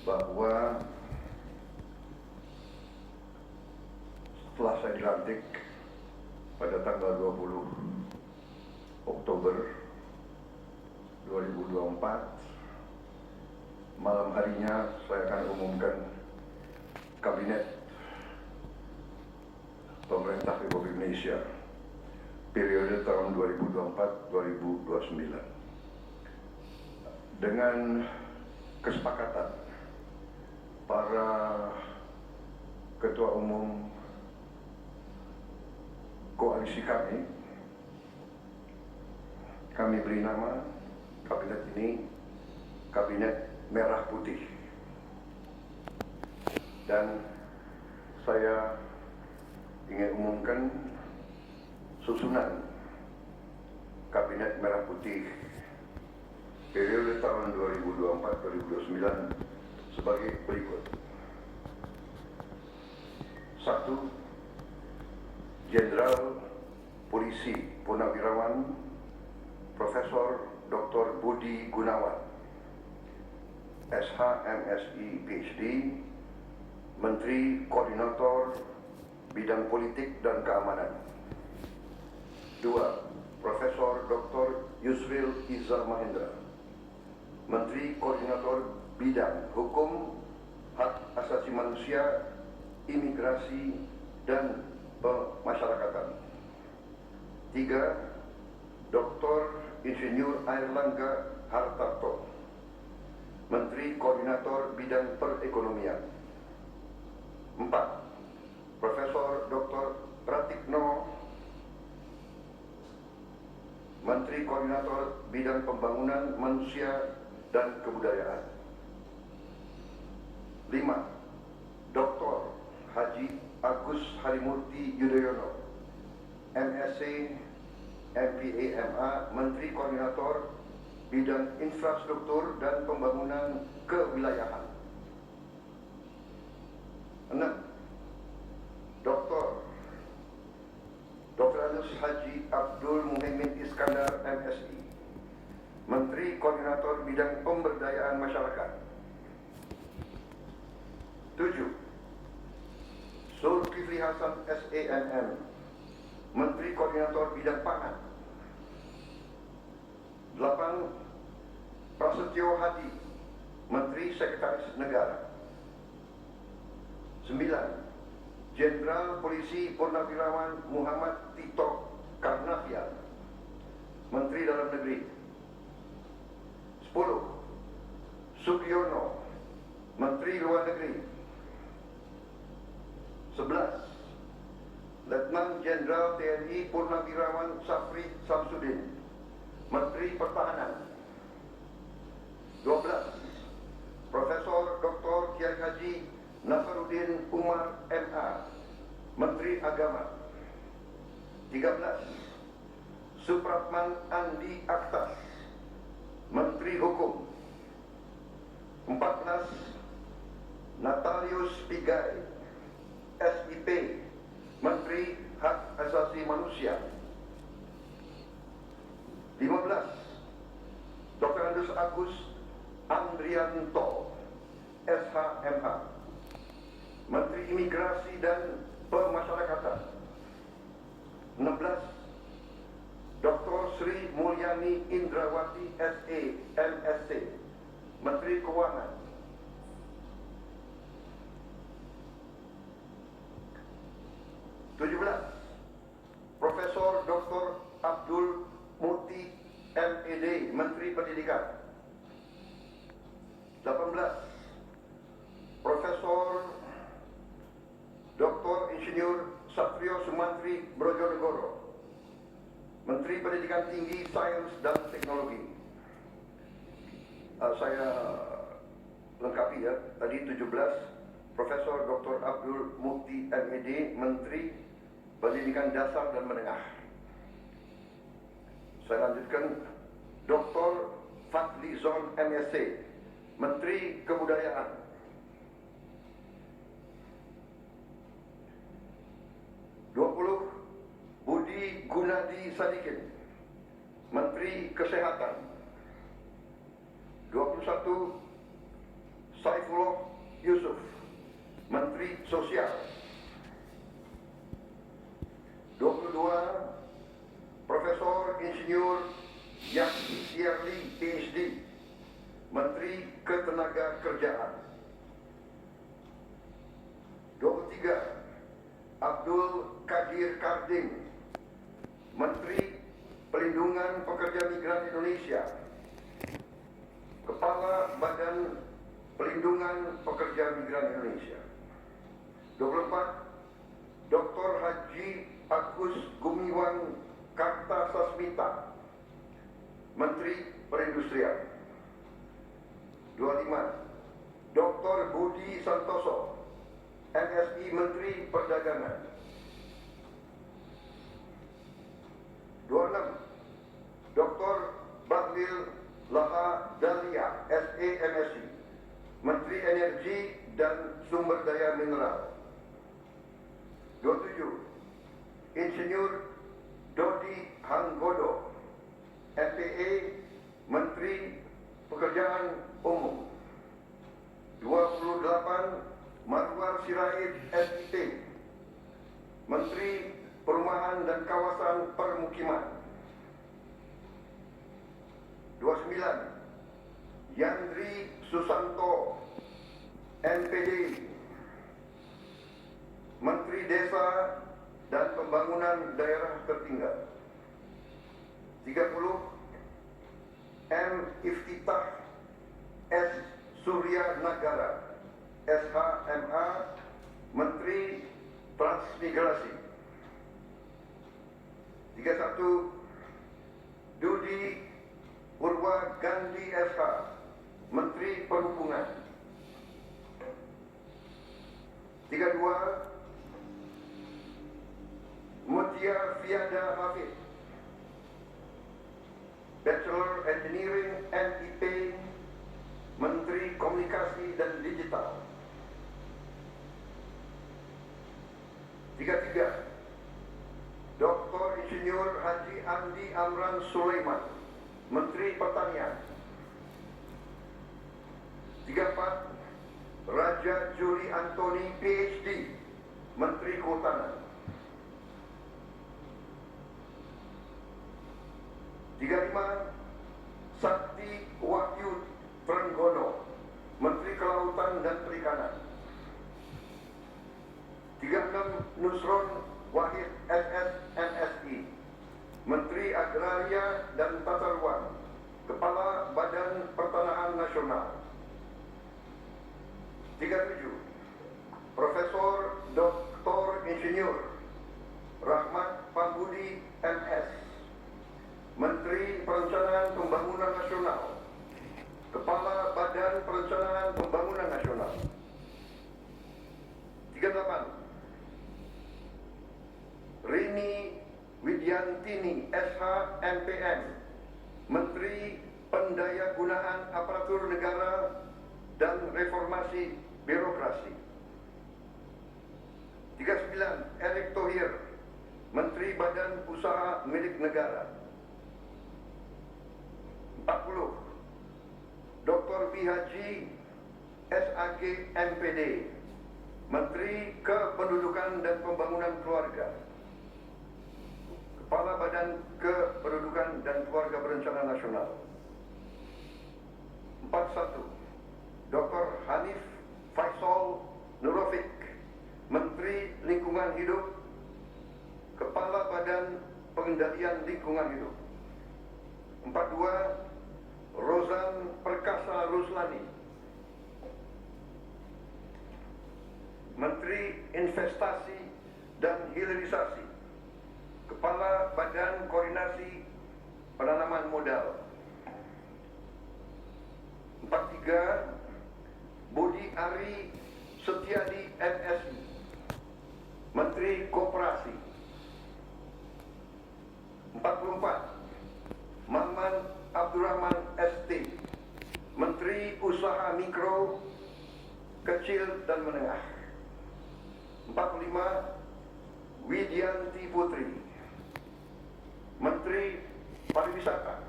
bahwa setelah saya dilantik pada tanggal 20 Oktober 2024, malam harinya saya akan umumkan Kabinet Pemerintah Republik Indonesia periode tahun 2024-2029 dengan kesepakatan para ketua umum koalisi kami beri nama kabinet ini Kabinet Merah Putih, dan saya ingin umumkan susunan Kabinet Merah Putih periode tahun 2024-2029 sebagai berikut. 1. Jenderal Polisi Purnawirawan Profesor Dr. Budi Gunawan, SH, MSI, PhD, Menteri Koordinator Bidang Politik dan Keamanan. 2. Profesor Dr. Yusril Iza Mahendra, Menteri Koordinator Bidang Hukum, Hak Asasi Manusia, Imigrasi, dan Pemasyarakatan. 3. Dr. Insinyur Airlangga Hartarto, Menteri Koordinator Bidang Perekonomian. 4. Profesor Dr. Pratikno, Menteri Koordinator Bidang Pembangunan Manusia dan Kebudayaan. 5. Dr. Haji Agus Harimurti Yudhoyono, MSc, MPA, MA, Menteri Koordinator Bidang Infrastruktur dan Pembangunan Kewilayahan. 6. Dr. Anus Haji Abdul Muhaimin Iskandar, MSI, Menteri Koordinator Bidang Pemberdayaan Masyarakat. 7. Zulkifli Hasan, SANM, Menteri Koordinator Bidang Pangan. 8. Prasetyo Hadi, Menteri Sekretaris Negara. 9. Jenderal Polisi Purnawirawan Muhammad Tito Karnavian, Menteri Dalam Negeri. 10. Sugiono, Menteri Luar Negeri. 11. Letnan Jenderal TNI Purnawirawan Safri Samsudin, Menteri Pertahanan. 12. Profesor Dr. Kiai Haji Nasaruddin Umar, MA, Menteri Agama. 13. Supratman Andi Aktas, Menteri Hukum. 14. Natalius Pigai, SIP, Menteri Hak Asasi Manusia. 15. Dr. Andus Agus Andrianto, SH, MH, Menteri Imigrasi dan Pemasyarakatan. 16. Dr. Sri Mulyani Indrawati, SE, MSc, Menteri Keuangan. 17. Profesor Dr. Abdul Muti, MED, Menteri Pendidikan. 18. Profesor Dr. Insinyur Satrio Sumantri Brojonegoro, Menteri Pendidikan Tinggi, Sains dan Teknologi. Saya lengkapi ya, tadi 17. Profesor Dr. Abdul Muti, MED, Menteri Pendidikan Dasar dan Menengah. Saya lanjutkan, Dr. Fadlizon, MSc, Menteri Kebudayaan. 20. Budi Gunadi Sadikin, Menteri Kesehatan. 21. Saifullah Sosial. 22. Profesor Insinyur Yahya Sierli, PhD, Menteri Ketenagakerjaan. 23. Abdul Qadir Karding, Menteri Pelindungan Pekerja Migran Indonesia, Kepala Badan Pelindungan Pekerja Migran Indonesia. 24. Dr. Haji Agus Gumiwang Kartasasmita, Menteri Perindustrian. 25. Dr. Budi Santoso, MSI, Menteri Perdagangan. 26. Dr. Bahlil Laha Dahlia, SE, MSI, Menteri Energi dan Sumber Daya Mineral. 27. Insinyur Dodi Hanggodo, MPA, Menteri Pekerjaan Umum. 28. Marwar Sirait, SIT, Menteri Perumahan dan Kawasan Permukiman. 29. Yandri Susanto, MPD, Menteri Desa dan Pembangunan Daerah Tertinggal. 30. M. Iftitah S. Surya Nagara, SHMA, Menteri Transmigrasi. 31. Dudi Purwa Gandhi SH, Menteri Perhubungan. 32. Mutia Fiada Hafid, Bachelor Engineering MIP, Menteri Komunikasi dan Digital. 33. Dr. Insinyur Haji Andi Amran Sulaiman, Menteri Pertanian. 34. Raja Juli Antoni, PhD, Menteri Kehutanan. 35. Sakti Wahyu Trenggono, Menteri Kelautan dan Perikanan. 36. Nusron Wahid SS, MSI, Menteri Agraria dan Tata Ruang, Kepala Badan Pertanahan Nasional. 37. Profesor Dr. Insinyur Rahmat Pambudi, MS, Menteri Perencanaan Pembangunan Nasional, Kepala Badan Perencanaan Pembangunan Nasional. 38. Rini Widyantini, SH, MPN, Menteri Pendayagunaan Aparatur Negara dan Reformasi Birokrasi. 39. Erick Thohir, Menteri Badan Usaha Milik Negara. 40. Dr. B. Haji SAG, MPD, Menteri Kependudukan dan Pembangunan Keluarga, Kepala Badan Kependudukan dan Keluarga Berencana Nasional. 41. Dr. Hanif Faisal Nurofik, Menteri Lingkungan Hidup, Kepala Badan Pengendalian Lingkungan Hidup. 42. Rozan Perkasa Ruslani, Menteri Investasi dan Hilirisasi, Kepala Badan Koordinasi Penanaman Modal. 43. Budi Ari Setiadi, MSI, Menteri Koperasi. 44. Maman Abdurrahman ST, Menteri Usaha Mikro, Kecil dan Menengah. 45. Widianti Putri, Menteri Pariwisata.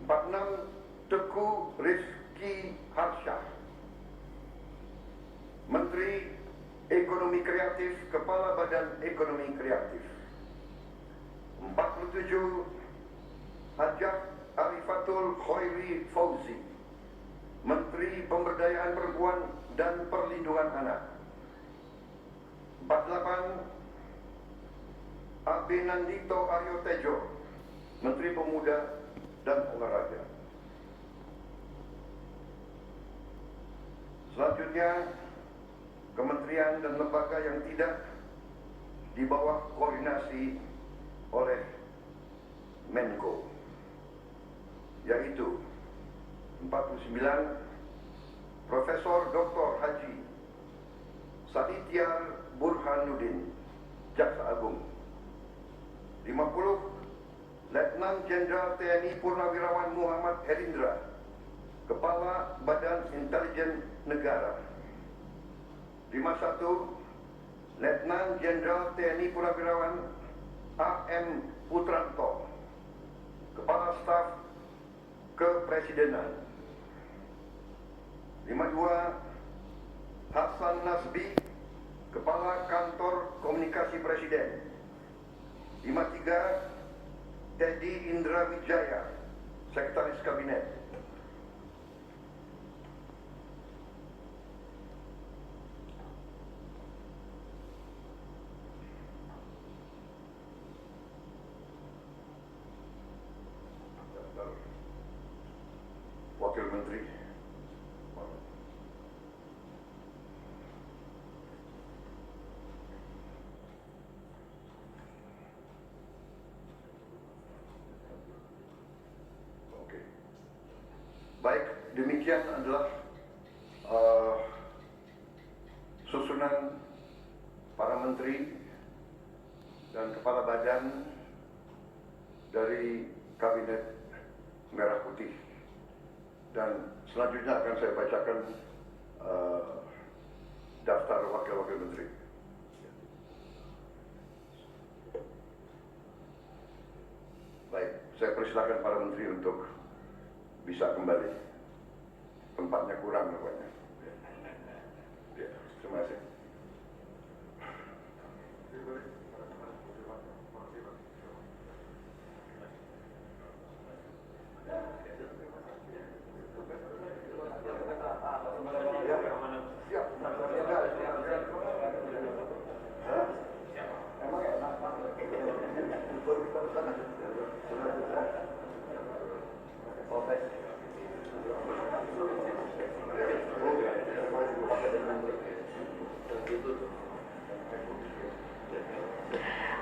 46. Teguh Rizky Harsyah, Menteri Ekonomi Kreatif, Kepala Badan Ekonomi Kreatif. 47, Hajah Arifatul Khairi Fauzi, Menteri Pemberdayaan Perempuan dan Perlindungan Anak. 48, Abenandito Aryo Tejo, Menteri Pemuda dan Olahraga. Selanjutnya, kementerian dan lembaga yang tidak di bawah koordinasi oleh Menko, yaitu 49, Profesor Dr. Haji Sadityar Burhanuddin, Jaksa Agung. 50, Letnan Jenderal TNI Purnawirawan Muhammad Herindra, Kepala Badan Intelijen Negara. 51, Letnan Jenderal TNI Purnawirawan A.M. Putranto, Kepala Staf Kepresidenan. 52, Hasan Nasbi, Kepala Kantor Komunikasi Presiden. 53, Teddy Indra Wijaya, Sekretaris Kabinet. Wakil Menteri. Oke. Baik, demikian adalah susunan para menteri dan kepala badan dari Kabinet Merah Putih. Dan selanjutnya akan saya bacakan daftar wakil-wakil menteri. Baik, saya persilakan para menteri untuk bisa kembali. Tempatnya kurang rupanya. Ya, terima kasih.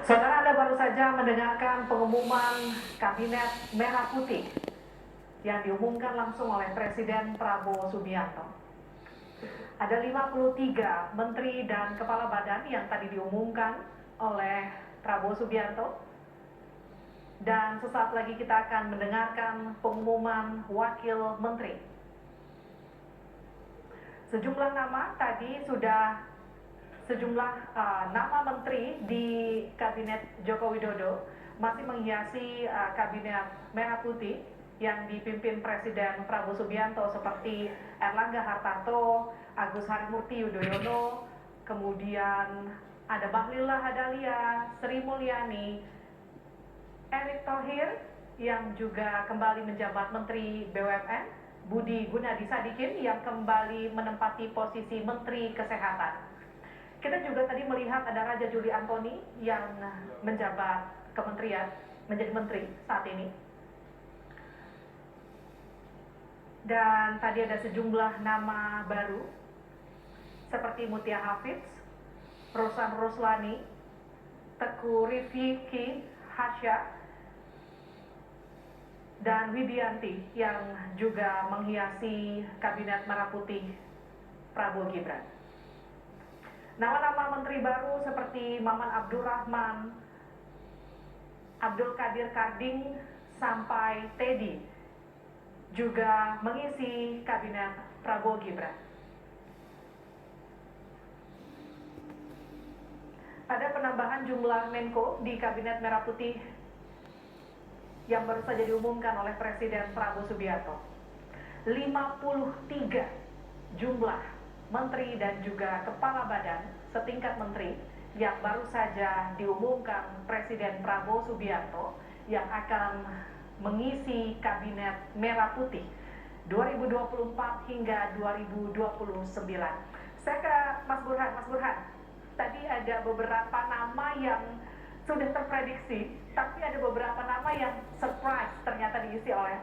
Saudara, Anda baru saja mendengarkan pengumuman Kabinet Merah Putih yang diumumkan langsung oleh Presiden Prabowo Subianto. Ada 53 menteri dan kepala badan yang tadi diumumkan oleh Prabowo Subianto. Dan sesaat lagi kita akan mendengarkan pengumuman wakil menteri. Sejumlah nama tadi sudah nama menteri di Kabinet Joko Widodo masih menghiasi Kabinet Merah Putih yang dipimpin Presiden Prabowo Subianto, seperti Erlangga Hartarto, Agus Harimurti Yudhoyono, kemudian ada Bahlil Lahadalia, Sri Mulyani, Erick Thohir yang juga kembali menjabat Menteri BUMN, Budi Gunadi Sadikin yang kembali menempati posisi Menteri Kesehatan. Kita juga tadi melihat ada Raja Juli Antoni yang menjabat kementerian, menjadi menteri saat ini. Dan tadi ada sejumlah nama baru seperti Mutia Hafiz, Rosan Roslani, Teguh Rifki Hasya, dan Widianti yang juga menghiasi Kabinet Merah Putih Prabowo Gibran. Nama-nama menteri baru seperti Maman Abdurrahman, Abdul Qadir Karding, sampai Teddy juga mengisi Kabinet Prabowo Gibran. Ada penambahan jumlah Menko di Kabinet Merah Putih yang baru saja diumumkan oleh Presiden Prabowo Subianto. 53 jumlah menteri dan juga kepala badan setingkat menteri yang baru saja diumumkan Presiden Prabowo Subianto yang akan mengisi Kabinet Merah Putih 2024 hingga 2029. Saya ke Mas Burhan. Mas Burhan, tadi ada beberapa nama yang sudah terprediksi, tapi ada beberapa nama yang surprise ternyata diisi oleh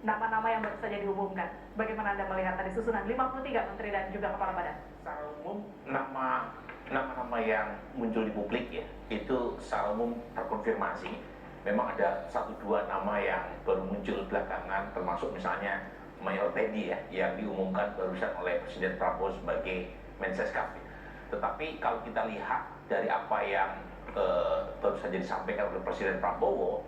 nama-nama yang baru saja diumumkan. Bagaimana Anda melihat tadi susunan 53 menteri dan juga kepala badan? Secara umum nama-nama yang muncul di publik ya, itu secara umum terkonfirmasi. Memang ada 1-2 nama yang baru muncul belakangan, termasuk misalnya Mayor Teddy ya, yang diumumkan barusan oleh Presiden Prabowo sebagai Mensescap. Tetapi kalau kita lihat dari apa yang baru saja disampaikan oleh Presiden Prabowo,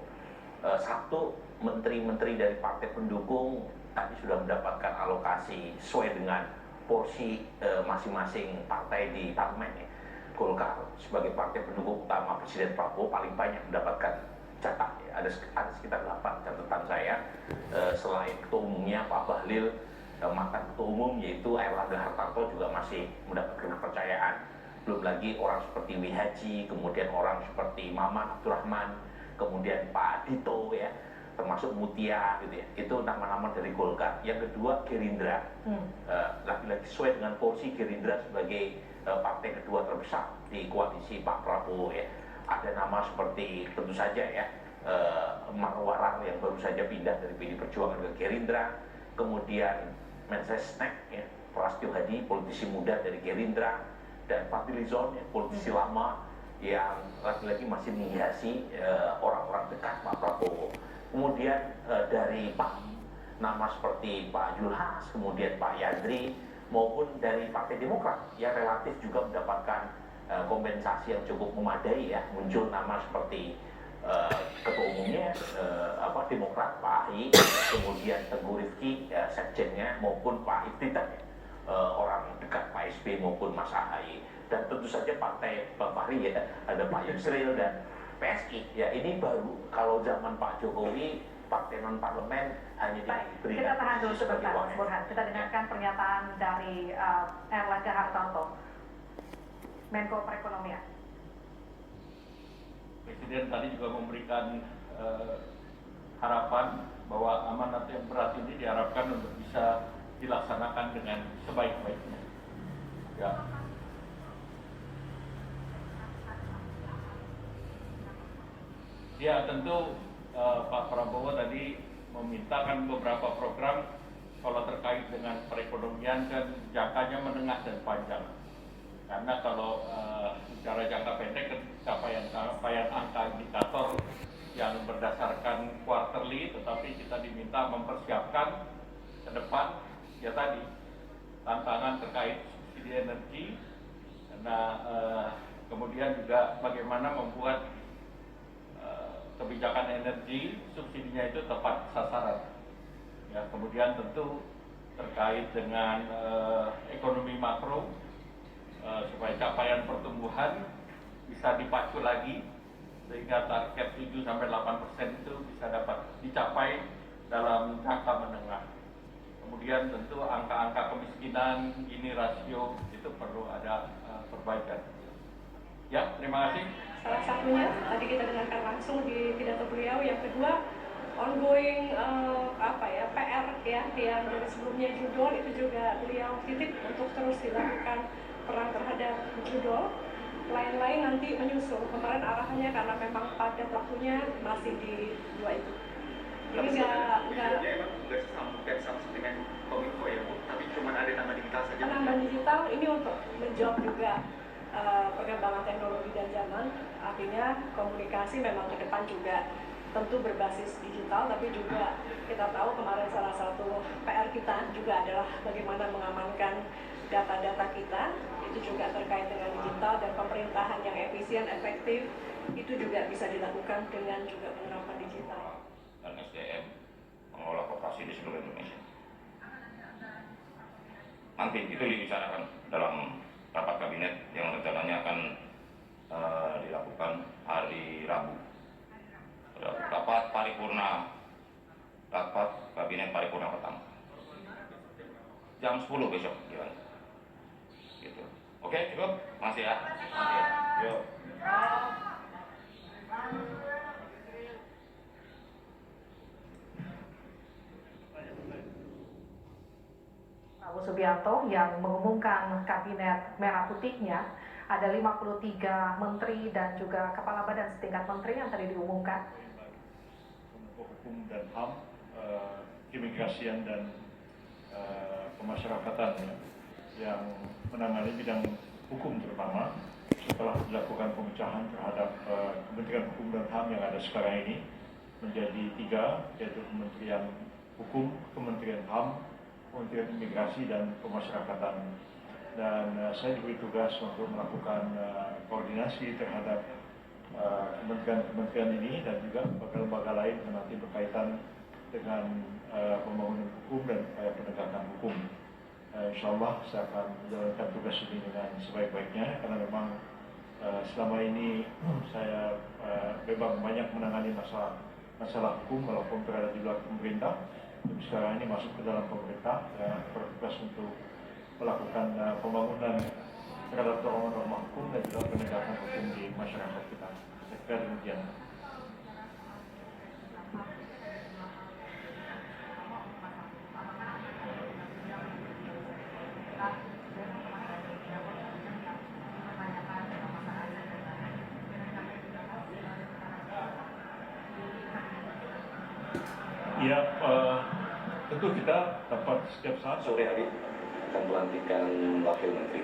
satu, menteri-menteri dari partai pendukung tadi sudah mendapatkan alokasi sesuai dengan porsi masing-masing partai di parlemen ya. Golkar sebagai partai pendukung utama Presiden Prabowo paling banyak mendapatkan jatah ya. Ada sekitar 8 catatan saya, selain ketua umumnya Pak Bahlil, mantan ketua umum yaitu Erlangga Hartarto juga masih mendapatkan kepercayaan. Belum lagi orang seperti Wihaji, kemudian orang seperti Maman Abdurrahman, kemudian Pak Dito ya, termasuk Mutia gitu ya. Itu nama-nama dari Golkar. Yang kedua Gerindra, lagi-lagi sesuai dengan porsi Gerindra sebagai partai kedua terbesar di koalisi Pak Prabowo ya. Ada nama seperti tentu saja ya Marwarang yang baru saja pindah dari PD Perjuangan ke Gerindra, kemudian Mensesnek ya, Prastyo Hadi, politisi muda dari Gerindra, dan Fadlizon ya, politisi lama yang lagi-lagi masih menghiasi orang-orang dekat Pak Prabowo. Kemudian dari nama seperti Pak Julhas, kemudian Pak Yandri, maupun dari Partai Demokrat yang relatif juga mendapatkan kompensasi yang cukup memadai ya. Muncul nama seperti ketua umumnya Demokrat Pak Ahy, kemudian Teguh Rifki sekjennya, maupun Pak Iftitan orang dekat Pak SB maupun Mas Ahy, dan tentu saja partai Bang Fahri ya, ada Pak Yusril dan PSI ya. Ini baru. Kalau zaman Pak Jokowi partai non parlemen hanya diberikan. Kita tahan dulu sebentar Mas Burhan. Kita dengarkan pernyataan dari Erlangga Hartarto, Menko Perekonomian. Presiden tadi juga memberikan harapan bahwa amanat yang berat ini diharapkan untuk bisa dilaksanakan dengan sebaik-baiknya. Ya tentu Pak Prabowo tadi memintakan beberapa program kalau terkait dengan perekonomian dan jangkanya menengah dan panjang. Karena kalau secara jangka pendek capaian angka indikator yang berdasarkan quarterly, tetapi kita diminta mempersiapkan ke depan ya tadi tantangan terkait subsidi energi, karena kemudian juga bagaimana membuat kebijakan energi subsidinya itu tepat sasaran. Ya, kemudian tentu terkait dengan ekonomi makro, supaya capaian pertumbuhan bisa dipacu lagi sehingga target 7-8% itu bisa dapat dicapai dalam jangka menengah. Kemudian tentu angka-angka kemiskinan, Gini rasio itu perlu ada perbaikan. Ya, terima kasih. Salah satunya tadi kita dengarkan langsung di pidato beliau. Yang kedua, ongoing PR ya, yang dari sebelumnya judul itu juga beliau titip untuk terus dilakukan perang terhadap judul. Lain-lain nanti menyusul. Kemarin arahannya karena memang padat waktunya masih di dua itu. Jadi nggak emang tugas sama dengan Kominfo ya Bu, tapi cuma ada nama digital saja. penambahan digital ini untuk menjawab juga perkembangan teknologi dan zaman. Artinya komunikasi memang ke depan juga tentu berbasis digital, tapi juga kita tahu kemarin salah satu PR kita juga adalah bagaimana mengamankan data-data kita. Itu juga terkait dengan digital dan pemerintahan yang efisien, efektif, itu juga bisa dilakukan dengan juga penerapan digital. Dan SDM mengelola koperasi di seluruh Indonesia. Nanti itu dibicarakan dalam rapat kabinet yang rencananya akan dilakukan hari Rabu. Rapat kabinet paripurna pertama. Jam 10 besok. Gitu. Oke, cukup. Masih ya. Masih ya. Yuk. Prabowo Subianto yang mengumumkan kabinet merah putihnya ada 53 menteri dan juga kepala badan setingkat menteri yang tadi diumumkan. Menko Hukum dan HAM, Keimigrasian dan Pemasyarakatan ya, yang menangani bidang hukum terutama setelah dilakukan pemecahan terhadap Kementerian Hukum dan HAM yang ada sekarang ini menjadi 3, yaitu Kementerian Hukum, Kementerian HAM, Kementerian Imigrasi dan Pemasyarakatan. Dan saya diberi tugas untuk melakukan koordinasi terhadap kementerian-kementerian ini dan juga lembaga-lembaga lain yang nanti berkaitan dengan pembangunan hukum dan upaya penegakan hukum. Insya Allah saya akan menjalankan tugas ini dengan sebaik-baiknya karena memang selama ini saya memang banyak menangani masalah hukum walaupun berada di luar pemerintah. Tapi sekarang ini masuk ke dalam pemerintah dan bertugas untuk melakukan pembangunan terhadap norma hukum dan juga penegakan hukum di masyarakat kita. Saya kira demikian. Ya, tentu kita dapat setiap saat. Sore hari akan pelantikan wakil menteri.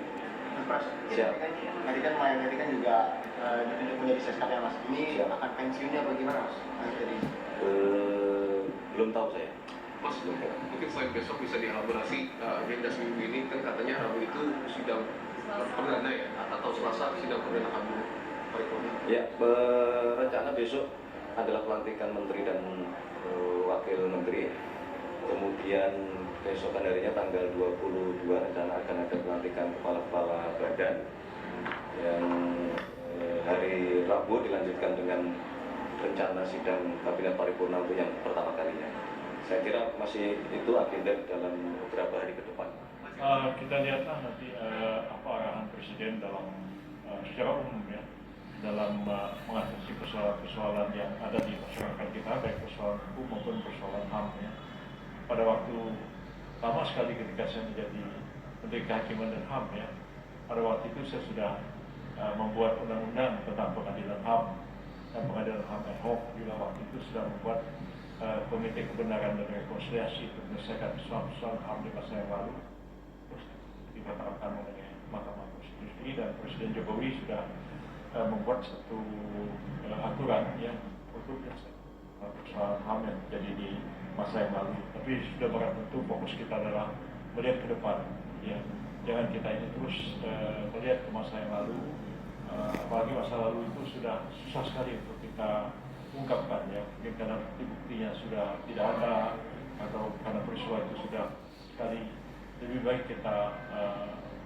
Mas, Siap. tadi kan Maya tadi kan juga ditunjuk menjadi seskap ya Mas. Ini Siap. akan pensiunnya bagaimana Mas? Jadi Belum tahu saya. Mas, mungkin selain besok bisa dielaborasi agenda seminggu ini kan katanya Rabu itu sidang perdana ya atau Selasa sidang perdana kabinet paripurna. Ya, rencana besok adalah pelantikan menteri dan wakil menteri. Kemudian keesokan harinya tanggal 22 rencana akan ada pelantikan kepala-kepala badan. Yang hari Rabu dilanjutkan dengan rencana sidang kabinet paripurna untuk yang pertama kalinya. Saya kira masih itu agenda dalam beberapa hari ke depan. Kita lihatlah nanti apa arahan Presiden dalam secara umum ya dalam mengatasi persoalan-persoalan yang ada di masyarakat kita, baik persoalan hukum maupun persoalan HAM ya. Pada waktu lama sekali ketika saya menjadi Menteri Kehakiman dan HAM ya, pada waktu itu saya sudah membuat undang-undang tentang pengadilan HAM dan pengadilan HAM ad hoc. Juga waktu itu sudah membuat Komite Kebenaran dan Rekonsiliasi untuk menyelesaikan persoalan-persoalan HAM di masa yang lalu. Terus dibatalkan oleh Mahkamah Konstitusi dan Presiden Jokowi sudah membuat satu aturan yang untuk persoalan HAM yang terjadi di masa yang lalu. Tapi sudah barang tentu fokus kita adalah melihat ke depan. Ya, jangan kita ini terus melihat ke masa yang lalu. Apalagi masa lalu itu sudah susah sekali untuk kita ungkapkan ya. Mungkin karena bukti-buktinya sudah tidak ada atau karena peristiwa itu sudah sekali. Lebih baik kita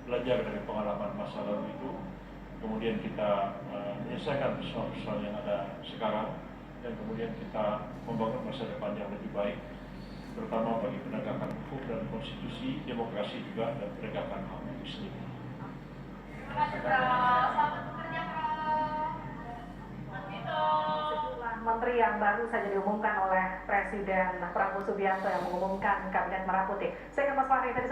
belajar dari pengalaman masa lalu itu. Kemudian kita menyelesaikan persoalan-persoalan yang ada sekarang dan kemudian kita membangun masa depan yang lebih baik terutama bagi penegakan hukum dan konstitusi, demokrasi juga dan penegakan HAM itu sendiri. Sejumlah menteri yang baru saja diumumkan oleh Presiden Prabowo Subianto yang mengumumkan kabinet merah putih. Saya ke Mas Fahri tadi